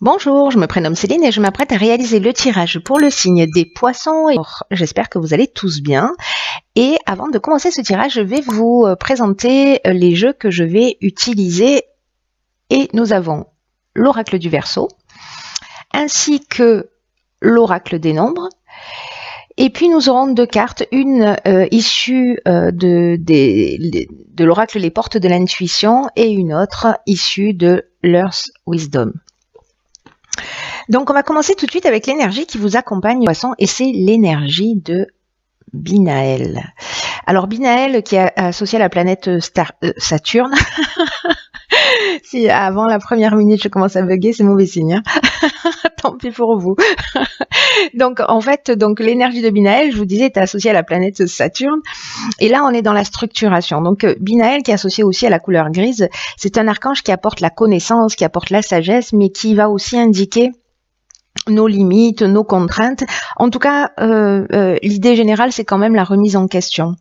Bonjour, je me prénomme Céline et je m'apprête à réaliser le tirage pour le signe des poissons. J'espère que vous allez tous bien. Et avant de commencer ce tirage, je vais vous présenter les jeux que je vais utiliser. Et nous avons l'oracle du Verseau, ainsi que l'oracle des nombres. Et puis nous aurons deux cartes, une issue de l'oracle Les Portes de l'Intuition et une autre issue de l'Earth Wisdom. Donc on va commencer tout de suite avec l'énergie qui vous accompagne, poisson, et c'est l'énergie de Binaël. Alors Binaël qui est associé à la planète Saturne. Si avant la première minute je commence à bugger, c'est mauvais signe. Hein. Tant pis pour vous. Donc en fait, l'énergie de Binaël, je vous disais, est associée à la planète Saturne. Et là, on est dans la structuration. Donc Binaël, qui est associé aussi à la couleur grise, c'est un archange qui apporte la connaissance, qui apporte la sagesse, mais qui va aussi indiquer nos limites, nos contraintes. En tout cas, l'idée générale, c'est quand même la remise en question.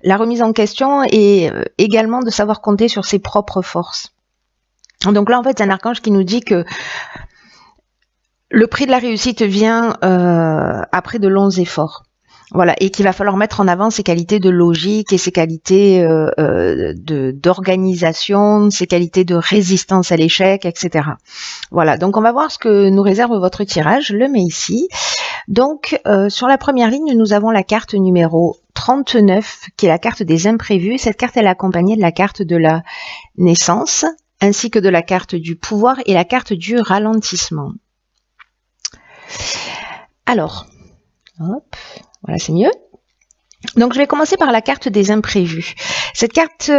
La remise en question et également de savoir compter sur ses propres forces. Donc là, en fait, c'est un archange qui nous dit que le prix de la réussite vient après de longs efforts. Voilà, et qu'il va falloir mettre en avant ses qualités de logique et ses qualités d'organisation, ses qualités de résistance à l'échec, etc. Voilà, donc on va voir ce que nous réserve votre tirage. Je le mets ici. Donc, sur la première ligne, nous avons la carte numéro 39, qui est la carte des imprévus. Cette carte, elle est accompagnée de la carte de la naissance, ainsi que de la carte du pouvoir et la carte du ralentissement. Alors, hop, voilà, c'est mieux. Donc, je vais commencer par la carte des imprévus. Cette carte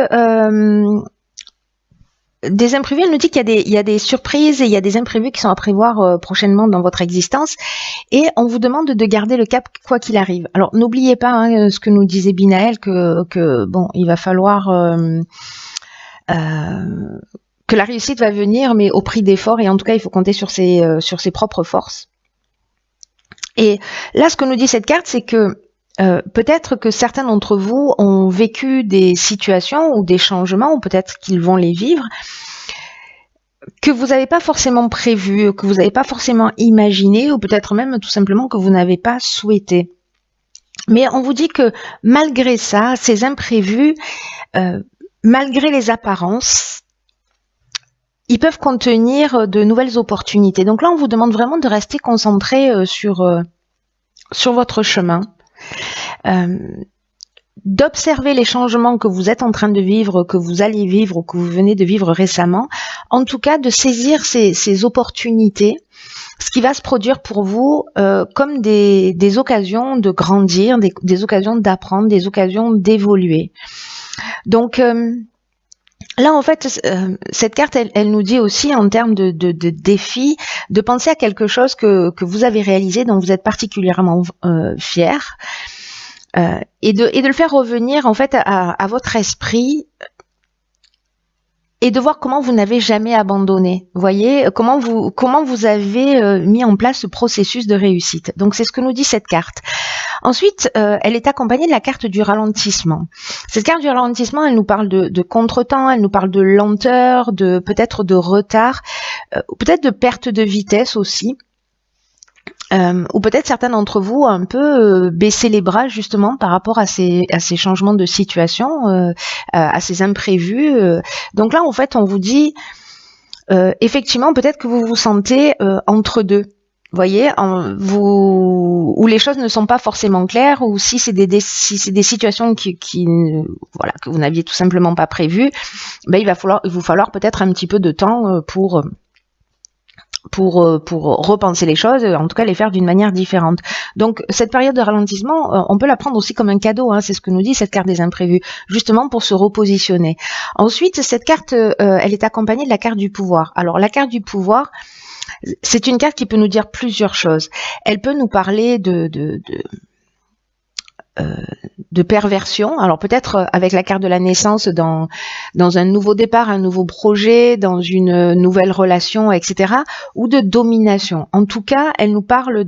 des imprévus, elle nous dit qu'il y a des surprises et il y a des imprévus qui sont à prévoir prochainement dans votre existence. Et on vous demande de garder le cap quoi qu'il arrive. Alors, n'oubliez pas ce que nous disait Binaël, que bon, il va falloir que la réussite va venir, mais au prix d'efforts. Et en tout cas, il faut compter sur ses propres forces. Et là, ce que nous dit cette carte, c'est que peut-être que certains d'entre vous ont vécu des situations ou des changements, ou peut-être qu'ils vont les vivre, que vous n'avez pas forcément prévu, que vous n'avez pas forcément imaginé, ou peut-être même tout simplement que vous n'avez pas souhaité. Mais on vous dit que malgré ça, ces imprévus, malgré les apparences, ils peuvent contenir de nouvelles opportunités. Donc là, on vous demande vraiment de rester concentré sur votre chemin, d'observer les changements que vous êtes en train de vivre, que vous allez vivre ou que vous venez de vivre récemment. En tout cas, de saisir ces opportunités, ce qui va se produire pour vous comme des occasions de grandir, des occasions d'apprendre, des occasions d'évoluer. Donc, là, en fait, cette carte, elle nous dit aussi, en termes de défi, de penser à quelque chose que vous avez réalisé, dont vous êtes particulièrement fier, et de le faire revenir, en fait, à votre esprit, et de voir comment vous n'avez jamais abandonné. Vous voyez, comment vous avez mis en place ce processus de réussite. Donc, c'est ce que nous dit cette carte. Ensuite, elle est accompagnée de la carte du ralentissement. Cette carte du ralentissement, elle nous parle de contretemps, elle nous parle de lenteur, peut-être de retard, peut-être de perte de vitesse aussi. Ou peut-être certains d'entre vous un peu baisser les bras justement par rapport à ces changements de situation, à ces imprévus. Donc là, en fait, on vous dit, effectivement, peut-être que vous vous sentez entre deux. Vous voyez, où les choses ne sont pas forcément claires, ou si c'est des situations qui voilà, que vous n'aviez tout simplement pas prévues, ben il va vous falloir peut-être un petit peu de temps pour repenser les choses, en tout cas les faire d'une manière différente. Donc cette période de ralentissement, on peut la prendre aussi comme un cadeau, hein, c'est ce que nous dit cette carte des imprévus, justement pour se repositionner. Ensuite, cette carte, elle est accompagnée de la carte du pouvoir. Alors la carte du pouvoir, c'est une carte qui peut nous dire plusieurs choses. Elle peut nous parler de perversion. Alors peut-être avec la carte de la naissance dans un nouveau départ, un nouveau projet, dans une nouvelle relation, etc. ou de domination. En tout cas, elle nous parle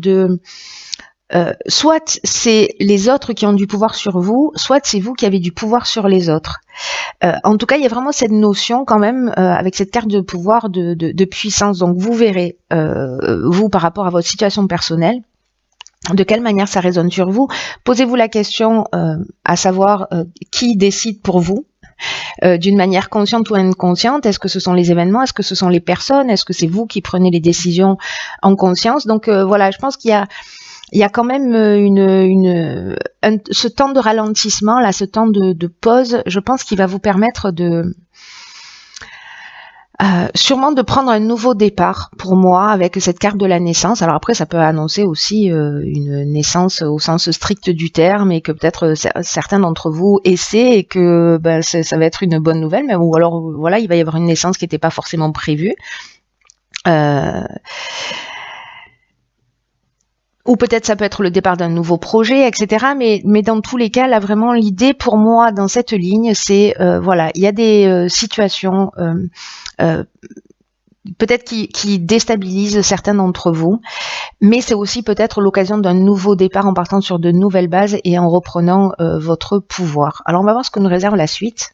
soit c'est les autres qui ont du pouvoir sur vous, soit c'est vous qui avez du pouvoir sur les autres. En tout cas, il y a vraiment cette notion quand même avec cette carte de pouvoir de puissance. Donc vous verrez, vous par rapport à votre situation personnelle, de quelle manière ça résonne sur vous. Posez-vous la question à savoir qui décide pour vous, d'une manière consciente ou inconsciente. Est-ce que ce sont les événements? Est-ce que ce sont les personnes? Est-ce que c'est vous qui prenez les décisions en conscience? Donc voilà, je pense qu'il y a quand même ce temps de ralentissement, là, ce temps de pause, je pense qu'il va vous permettre sûrement de prendre un nouveau départ pour moi avec cette carte de la naissance. Alors après, ça peut annoncer aussi une naissance au sens strict du terme et que peut-être certains d'entre vous essaient et que ça va être une bonne nouvelle, mais ou alors voilà, il va y avoir une naissance qui n'était pas forcément prévue. Ou peut-être ça peut être le départ d'un nouveau projet, etc. Mais dans tous les cas, là vraiment l'idée pour moi dans cette ligne, c'est voilà, il y a des situations peut-être qui déstabilisent certains d'entre vous, mais c'est aussi peut-être l'occasion d'un nouveau départ en partant sur de nouvelles bases et en reprenant votre pouvoir. Alors on va voir ce que nous réserve la suite.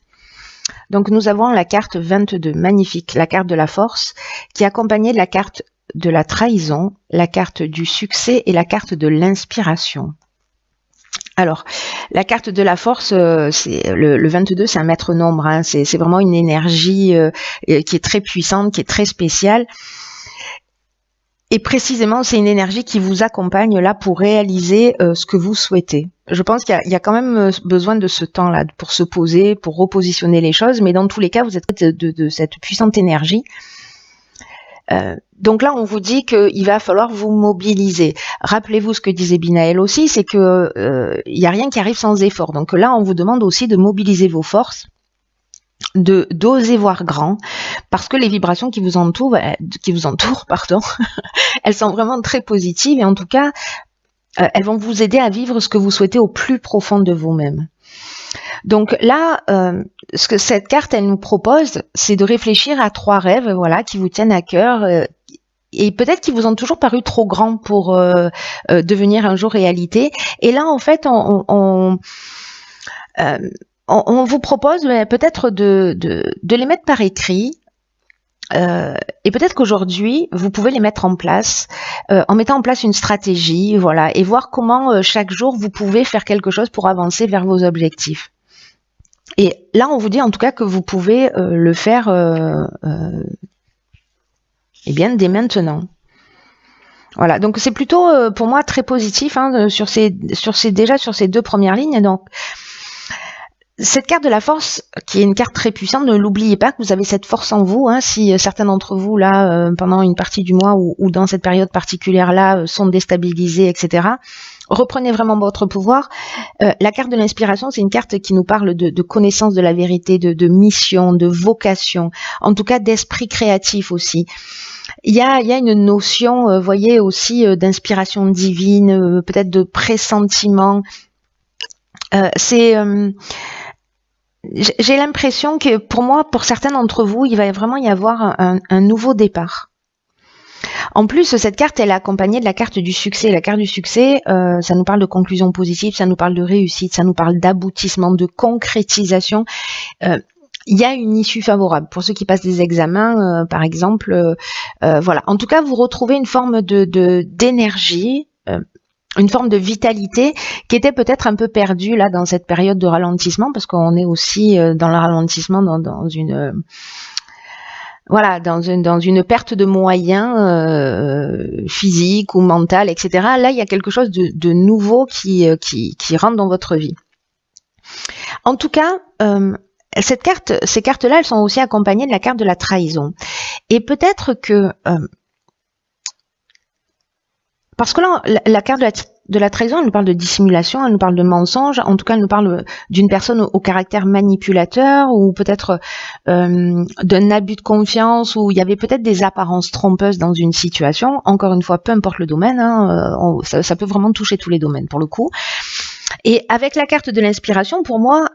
Donc nous avons la carte 22, magnifique, la carte de la force, qui est accompagnée de la carte de la trahison, la carte du succès et la carte de l'inspiration. Alors, la carte de la force, c'est le 22, c'est un maître nombre, hein, c'est vraiment une énergie qui est très puissante, qui est très spéciale. Et précisément, c'est une énergie qui vous accompagne là pour réaliser ce que vous souhaitez. Je pense qu'il y a quand même besoin de ce temps-là pour se poser, pour repositionner les choses, mais dans tous les cas, vous êtes de cette puissante énergie. Donc là, on vous dit qu'il va falloir vous mobiliser. Rappelez-vous ce que disait Binaël aussi, c'est que il n'y a rien qui arrive sans effort. Donc là, on vous demande aussi de mobiliser vos forces, d'oser voir grand, parce que les vibrations qui vous entourent, pardon, elles sont vraiment très positives et en tout cas, elles vont vous aider à vivre ce que vous souhaitez au plus profond de vous-même. Donc là, ce que cette carte elle nous propose, c'est de réfléchir à 3 rêves, voilà, qui vous tiennent à cœur et peut-être qui vous ont toujours paru trop grands pour devenir un jour réalité. Et là, en fait, on vous propose peut-être de les mettre par écrit. Et peut-être qu'aujourd'hui, vous pouvez les mettre en place en mettant en place une stratégie, voilà, et voir comment chaque jour vous pouvez faire quelque chose pour avancer vers vos objectifs. Et là, on vous dit en tout cas que vous pouvez le faire eh bien, dès maintenant. Voilà, donc c'est plutôt pour moi très positif hein, déjà sur ces 2 premières lignes. Donc, cette carte de la force, qui est une carte très puissante, ne l'oubliez pas que vous avez cette force en vous. Hein, si certains d'entre vous, là, pendant une partie du mois ou dans cette période particulière-là, sont déstabilisés, etc., reprenez vraiment votre pouvoir. La carte de l'inspiration, c'est une carte qui nous parle de connaissance de la vérité, de mission, de vocation, en tout cas d'esprit créatif aussi. Il y a une notion, voyez, aussi d'inspiration divine, peut-être de pressentiment. J'ai l'impression que pour moi, pour certains d'entre vous, il va vraiment y avoir un nouveau départ. En plus, cette carte, elle est accompagnée de la carte du succès. La carte du succès, ça nous parle de conclusion positive, ça nous parle de réussite, ça nous parle d'aboutissement, de concrétisation. Il y a une issue favorable. Pour ceux qui passent des examens, par exemple, voilà. En tout cas, vous retrouvez une forme d'énergie, une forme de vitalité qui était peut-être un peu perdue là dans cette période de ralentissement, parce qu'on est aussi dans le ralentissement dans une perte de moyens physiques ou mentaux, etc. Là, il y a quelque chose de nouveau qui rentre dans votre vie. En tout cas, ces cartes-là, elles sont aussi accompagnées de la carte de la trahison. Et peut-être que parce que là, la carte de la trahison, elle nous parle de dissimulation, elle nous parle de mensonge, en tout cas, elle nous parle d'une personne au caractère manipulateur ou peut-être d'un abus de confiance où il y avait peut-être des apparences trompeuses dans une situation. Encore une fois, peu importe le domaine, hein, ça peut vraiment toucher tous les domaines pour le coup. Et avec la carte de l'inspiration, pour moi,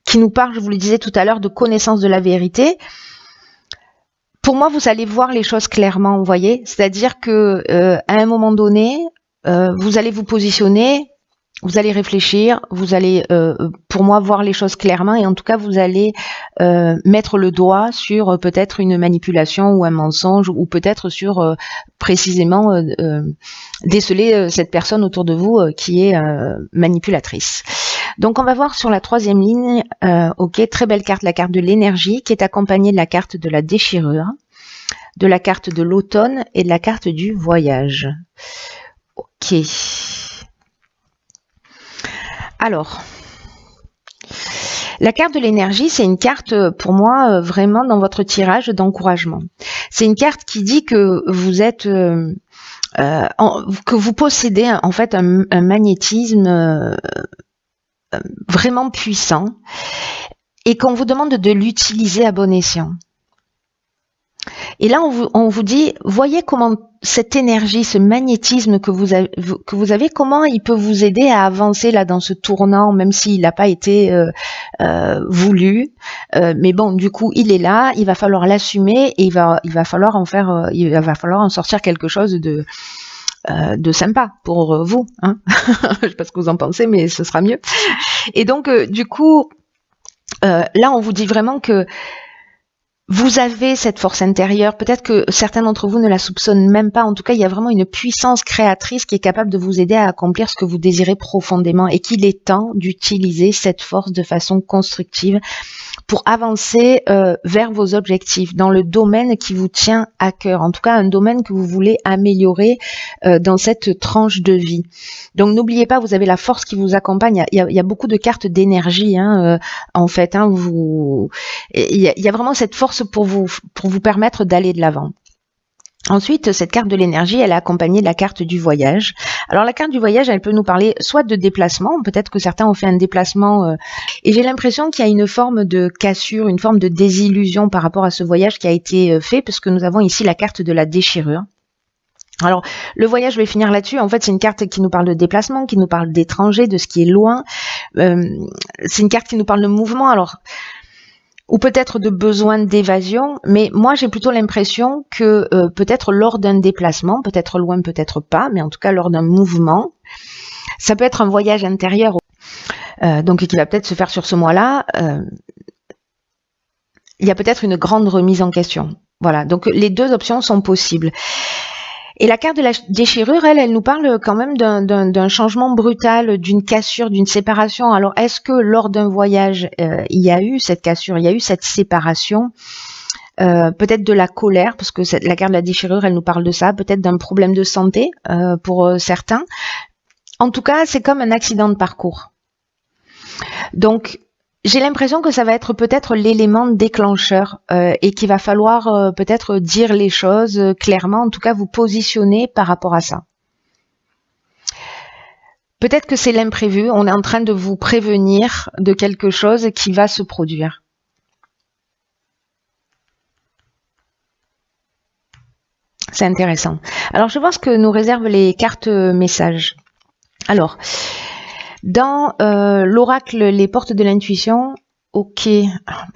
qui nous parle, je vous le disais tout à l'heure, de connaissance de la vérité, pour moi, vous allez voir les choses clairement, vous voyez. C'est-à-dire que à un moment donné, vous allez vous positionner, vous allez réfléchir, vous allez, pour moi, voir les choses clairement et en tout cas, vous allez mettre le doigt sur peut-être une manipulation ou un mensonge ou peut-être sur précisément déceler cette personne autour de vous qui est manipulatrice. Donc, on va voir sur la troisième ligne, ok, très belle carte, la carte de l'énergie qui est accompagnée de la carte de la déchirure, de la carte de l'automne et de la carte du voyage. Ok. Alors, la carte de l'énergie, c'est une carte pour moi vraiment dans votre tirage d'encouragement. C'est une carte qui dit que vous êtes, que vous possédez en fait un magnétisme vraiment puissant et qu'on vous demande de l'utiliser à bon escient. Et là, on vous dit, voyez comment cette énergie, ce magnétisme que vous avez, comment il peut vous aider à avancer là dans ce tournant, même s'il n'a pas été voulu. Mais bon, du coup, il est là, il va falloir l'assumer et il va falloir en faire, il va falloir en sortir quelque chose de sympa pour vous. Hein. Je sais pas ce que vous en pensez, mais ce sera mieux. Et donc, du coup, là, on vous dit vraiment que vous avez cette force intérieure, peut-être que certains d'entre vous ne la soupçonnent même pas, en tout cas il y a vraiment une puissance créatrice qui est capable de vous aider à accomplir ce que vous désirez profondément et qu'il est temps d'utiliser cette force de façon constructive pour avancer vers vos objectifs dans le domaine qui vous tient à cœur, en tout cas un domaine que vous voulez améliorer dans cette tranche de vie. Donc n'oubliez pas, vous avez la force qui vous accompagne, il y a beaucoup de cartes d'énergie en fait, il y a vraiment cette force pour vous permettre d'aller de l'avant. Ensuite, cette carte de l'énergie, elle est accompagnée de la carte du voyage. Alors la carte du voyage, elle peut nous parler soit de déplacement, peut-être que certains ont fait un déplacement et j'ai l'impression qu'il y a une forme de cassure, une forme de désillusion par rapport à ce voyage qui a été fait, parce que nous avons ici la carte de la déchirure. Alors, le voyage, je vais finir là-dessus. En fait, c'est une carte qui nous parle de déplacement, qui nous parle d'étrangers, de ce qui est loin. C'est une carte qui nous parle de mouvement. Alors, ou peut-être de besoin d'évasion, mais moi j'ai plutôt l'impression que peut-être lors d'un déplacement, peut-être loin, peut-être pas, mais en tout cas lors d'un mouvement, ça peut être un voyage intérieur, donc qui va peut-être se faire sur ce mois-là, il y a peut-être une grande remise en question. Voilà, donc les deux options sont possibles. Et la carte de la déchirure, elle nous parle quand même d'un changement brutal, d'une cassure, d'une séparation. Alors, est-ce que lors d'un voyage, il y a eu cette cassure, il y a eu cette séparation, peut-être de la colère, parce que la carte de la déchirure, elle nous parle de ça, peut-être d'un problème de santé pour certains. En tout cas, c'est comme un accident de parcours. Donc, j'ai l'impression que ça va être peut-être l'élément déclencheur et qu'il va falloir peut-être dire les choses clairement, en tout cas vous positionner par rapport à ça. Peut-être que c'est l'imprévu, on est en train de vous prévenir de quelque chose qui va se produire. C'est intéressant. Alors je vais voir ce que nous réservent les cartes messages. Alors, dans l'oracle Les Portes de l'intuition, ok,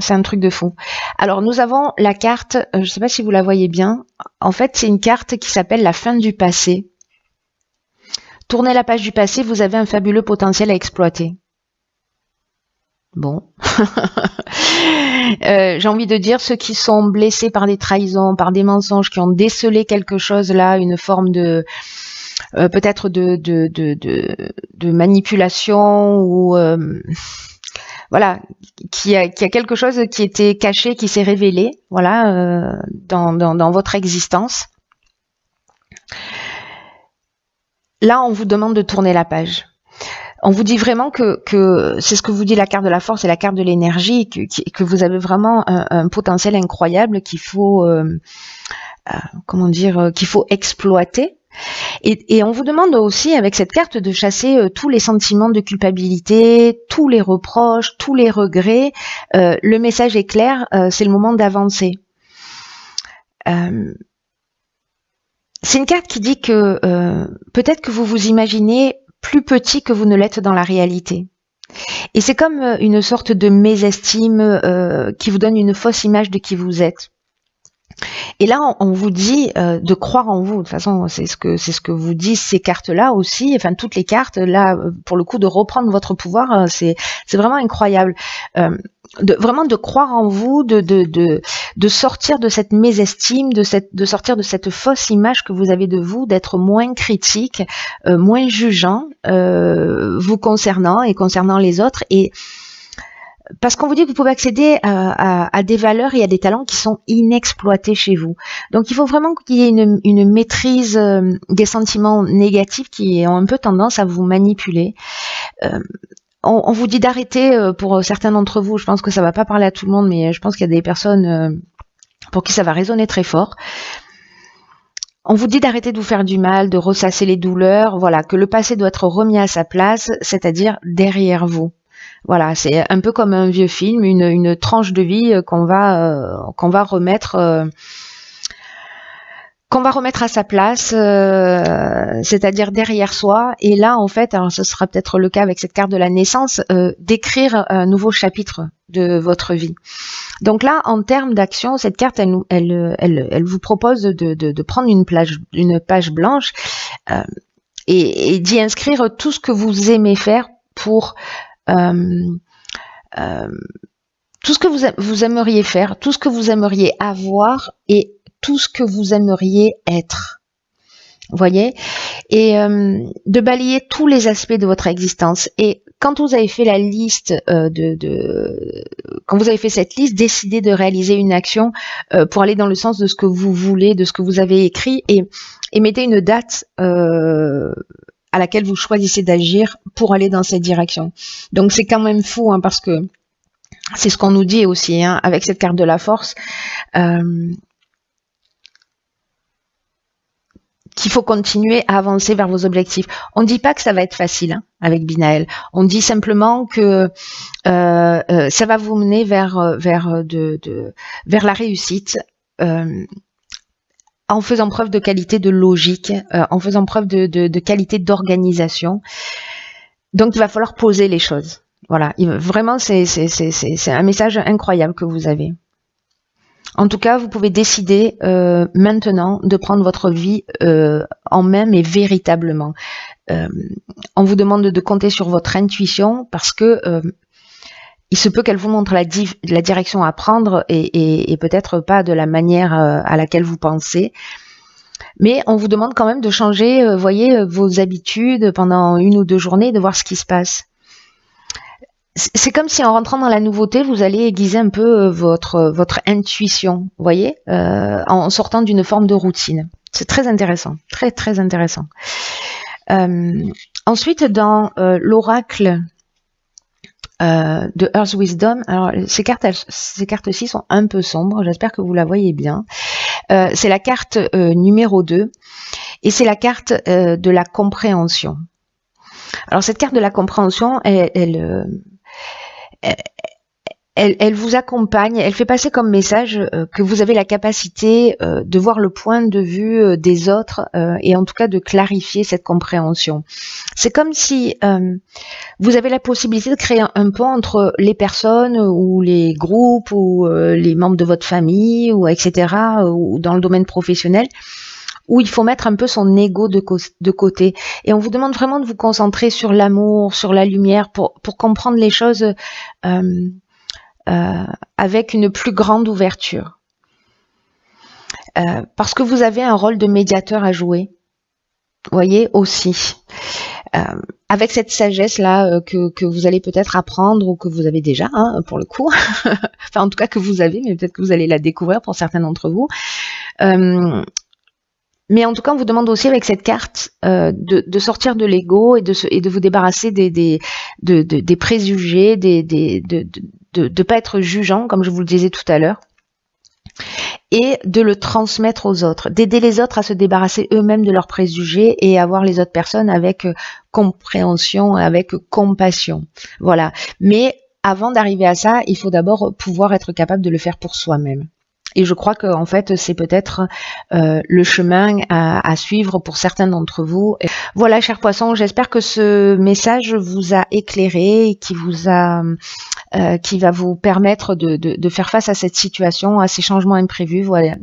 c'est un truc de fou. Alors nous avons la carte, je ne sais pas si vous la voyez bien, en fait c'est une carte qui s'appelle la fin du passé. Tournez la page du passé, vous avez un fabuleux potentiel à exploiter. Bon, j'ai envie de dire ceux qui sont blessés par des trahisons, par des mensonges, qui ont décelé quelque chose là, une forme de peut-être de manipulation ou voilà, qui a quelque chose qui était caché, qui s'est révélé, voilà, dans votre existence. Là, on vous demande de tourner la page. On vous dit vraiment que c'est ce que vous dit la carte de la force et la carte de l'énergie, que vous avez vraiment un potentiel incroyable qu'il faut, comment dire, qu'il faut exploiter. Et on vous demande aussi avec cette carte de chasser tous les sentiments de culpabilité, tous les reproches, tous les regrets. Le message est clair, c'est le moment d'avancer. C'est une carte qui dit que peut-être que vous vous imaginez plus petit que vous ne l'êtes dans la réalité. Et c'est comme une sorte de mésestime qui vous donne une fausse image de qui vous êtes. Et là, on vous dit de croire en vous. De toute façon, c'est ce que vous disent ces cartes-là aussi. Enfin, toutes les cartes là, pour le coup, de reprendre votre pouvoir, c'est vraiment incroyable. Vraiment de croire en vous, de sortir de cette mésestime, de sortir de cette fausse image que vous avez de vous, d'être moins critique, moins jugeant vous concernant et concernant les autres, et parce qu'on vous dit que vous pouvez accéder à des valeurs et à des talents qui sont inexploités chez vous. Donc il faut vraiment qu'il y ait une maîtrise des sentiments négatifs qui ont un peu tendance à vous manipuler. On vous dit d'arrêter pour certains d'entre vous. Je pense que ça va pas parler à tout le monde, mais je pense qu'il y a des personnes pour qui ça va résonner très fort. On vous dit d'arrêter de vous faire du mal, de ressasser les douleurs, voilà, que le passé doit être remis à sa place, c'est-à-dire derrière vous. Voilà, c'est un peu comme un vieux film, une tranche de vie qu'on va remettre à sa place, c'est-à-dire derrière soi. Et là, en fait, alors ce sera peut-être le cas avec cette carte de la naissance, d'écrire un nouveau chapitre de votre vie. Donc là, en termes d'action, cette carte, elle vous propose de prendre une page blanche et d'y inscrire tout ce que vous aimez faire pour tout ce que vous aimeriez faire, tout ce que vous aimeriez avoir et tout ce que vous aimeriez être. Vous voyez? Et de balayer tous les aspects de votre existence. Et quand vous avez fait la liste quand vous avez fait cette liste, décidez de réaliser une action pour aller dans le sens de ce que vous voulez, de ce que vous avez écrit, et mettez une date à laquelle vous choisissez d'agir pour aller dans cette direction. Donc c'est quand même fou, hein, parce que c'est ce qu'on nous dit aussi, hein, avec cette carte de la force, qu'il faut continuer à avancer vers vos objectifs. On ne dit pas que ça va être facile, hein, avec Binaël. On dit simplement que ça va vous mener vers la réussite, en faisant preuve de qualité de logique, en faisant preuve de qualité d'organisation. Donc il va falloir poser les choses. Voilà, vraiment c'est un message incroyable que vous avez. En tout cas, vous pouvez décider maintenant de prendre votre vie en main, mais véritablement. On vous demande de compter sur votre intuition, parce que il se peut qu'elle vous montre la direction à prendre, et peut-être pas de la manière à laquelle vous pensez. Mais on vous demande quand même de changer, voyez, vos habitudes pendant 1 ou 2 journées, de voir ce qui se passe. C'est comme si en rentrant dans la nouveauté, vous allez aiguiser un peu votre intuition, vous voyez, en sortant d'une forme de routine. C'est très intéressant, très très intéressant. Ensuite, dans l'oracle de Earth Wisdom, alors ces cartes-ci sont un peu sombres, j'espère que vous la voyez bien. C'est la carte numéro 2, et c'est la carte de la compréhension. Alors cette carte de la compréhension, elle vous accompagne, elle fait passer comme message que vous avez la capacité de voir le point de vue des autres, et en tout cas de clarifier cette compréhension. C'est comme si vous avez la possibilité de créer un pont entre les personnes ou les groupes ou les membres de votre famille, ou etc., ou dans le domaine professionnel, où il faut mettre un peu son ego de côté. Et on vous demande vraiment de vous concentrer sur l'amour, sur la lumière, pour comprendre les choses avec une plus grande ouverture. Parce que vous avez un rôle de médiateur à jouer, vous voyez, aussi. Avec cette sagesse-là que vous allez peut-être apprendre, ou que vous avez déjà, hein, pour le coup. Enfin, en tout cas que vous avez, mais peut-être que vous allez la découvrir pour certains d'entre vous. Mais en tout cas, on vous demande aussi avec cette carte de sortir de l'ego, et de vous débarrasser des préjugés, de pas être jugeant, comme je vous le disais tout à l'heure, et de le transmettre aux autres, d'aider les autres à se débarrasser eux-mêmes de leurs préjugés et à voir les autres personnes avec compréhension, avec compassion. Voilà. Mais avant d'arriver à ça, il faut d'abord pouvoir être capable de le faire pour soi-même. Et je crois que en fait, c'est peut-être le chemin à suivre pour certains d'entre vous. Voilà, chers poissons, j'espère que ce message vous a éclairé et qui va vous permettre de faire face à cette situation, à ces changements imprévus. Voilà.